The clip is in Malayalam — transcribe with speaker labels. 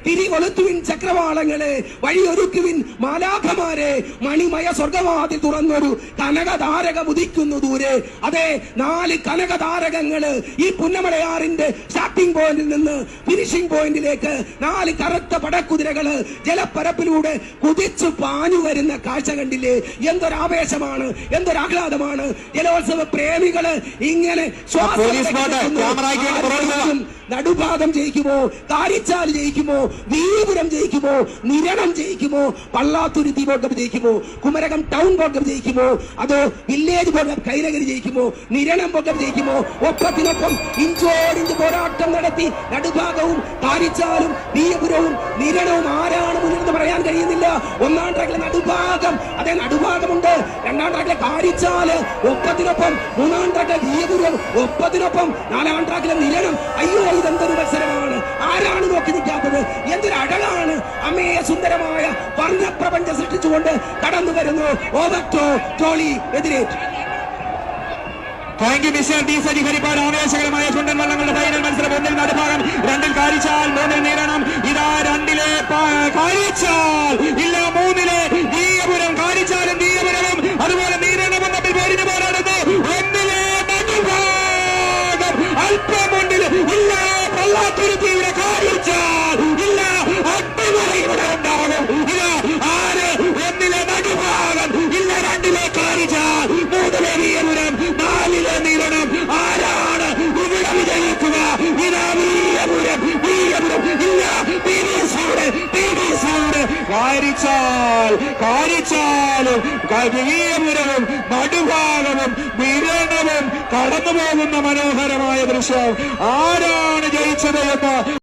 Speaker 1: തിരികൊളുത്തുവിൻ ചക്രവാളങ്ങളെ, വഴിയൊരുക്കുവിൻ മാലാഖമാരെ, മണിമയ സ്വർഗവാതിൽ തുറന്നൊരു കനകതാരകം ഉദിക്കുന്നു ദൂരെ. അതെ, 4 കനകതാരകങ്ങള് ഈ പുന്നമടയാറിന്റെ സ്റ്റാർട്ടിംഗ് പോയിന്റിൽ നിന്ന് ഫിനിഷിംഗ് പോയിന്റിലേക്ക് 4 കറുത്ത പടക്കുതിരകള് ജലപ്പരപ്പിലൂടെ കുതിച്ചു പാഞ്ഞു വരുന്ന കാഴ്ച കണ്ടില്ലേ? എന്തൊരാവേശമാണ്, എന്തൊരാഹ്ലാദമാണ്. ജലോത്സവ പ്രേമികള് ഇങ്ങനെ നടുഭാഗം ജയിക്കുമോ, കാരിച്ചാൽ ജയിക്കുമോ, വീപുരം ജയിക്കുമോ, നിരണം ജയിക്കുമോ, പള്ളാത്തുരുത്തി ബോർഡ് കപ്പ് ജയിക്കുമോ, കുമരകം ടൗൺ ബോർഡ് കപ്പ് ജയിക്കുമോ, അതോ വില്ലേജ് ബോർഡ് കപ്പ് കൈനഗരി ജയിക്കുമോ, നിരണം ബോർഡ് കപ്പ് ജയിക്കുമോ? ഒപ്പത്തിനൊപ്പം ഇഞ്ചോടിഞ്ച് പോരാട്ടം നടത്തി നടുഭാഗവും കാരിച്ചാലും വീപുരവും നിരണവും ആരാണ് മുന്നിലെന്ന് പറയാൻ കഴിയുന്നില്ല. 1ാം ട്രാക്കിലെ നടുഭാഗം, അതേ നടുഭാഗമുണ്ട്. 2ാം ട്രാക്കിലെ കാരിച്ചാല്, ഒപ്പത്തിനൊപ്പം 3ാം ട്രാക്കിലെ വീപുരം, ഒപ്പത്തിനൊപ്പം 4ാം ട്രാക്കിലെ നിരണം. അയ്യോ, ഇതെന്തൊരു മത്സരമാണ്! ആരാണ് നോക്കി നിൽക്കാത്തത്? എന്തൊരു അഴകാണ്! അമ്മയെ സുന്ദരമായ വർണ്ണപ്രപഞ്ചം സൃഷ്ടിച്ചുകൊണ്ട് കടന്നു വരുന്നു ഓവർ ട്രോളി എതിരേറ്റ്.
Speaker 2: Thank you mister D Saji Harippad. ആവേശകരമായ ചുണ്ടൻ വള്ളങ്ങളുടെ ഫൈനൽ മത്സരം. 1ൽ നടുഭാഗം, 2ൽ കാരിച്ചാൽ, 3ൽ നിരണം. ഇതാ 2ലെ കാരിച്ചാൽ, ഇല്ല 3ലെ വീയപുരം. കാരിച്ചാലും വീയപുരവും അതുപോലെ നീരണവും തമ്മിൽ പോരിഞ്ഞു പോരാടുന്നു. 1ലെ നടുഭാഗം അല്പമുണ്ടിൽ, ഇല്ല പള്ളാത്തുരുത്തിയുടെ കാരിച്ചാൽ, ഇല്ല അട്ടിമറി ഇവിടെ ഉണ്ടാകും. ഇതാ ആര്? 1ലെ നടുഭാഗം, ഇല്ല 2ലെ കാരിച്ചാൽ, 3ലെ വീയപുരം, 4ലെ നിരണം. ആരാണ് ഇവിടെ വിജയിക്കുക? ഇതാ വീയപുരം, വീയപുരം, ഇല്ല കാരിച്ചാലും വീയപുരവും നടുഭാഗവും നിരണവും കടന്നു പോകുന്ന മനോഹരമായ ദൃശ്യം. ആരാണ് ജയിച്ചത് എന്ന്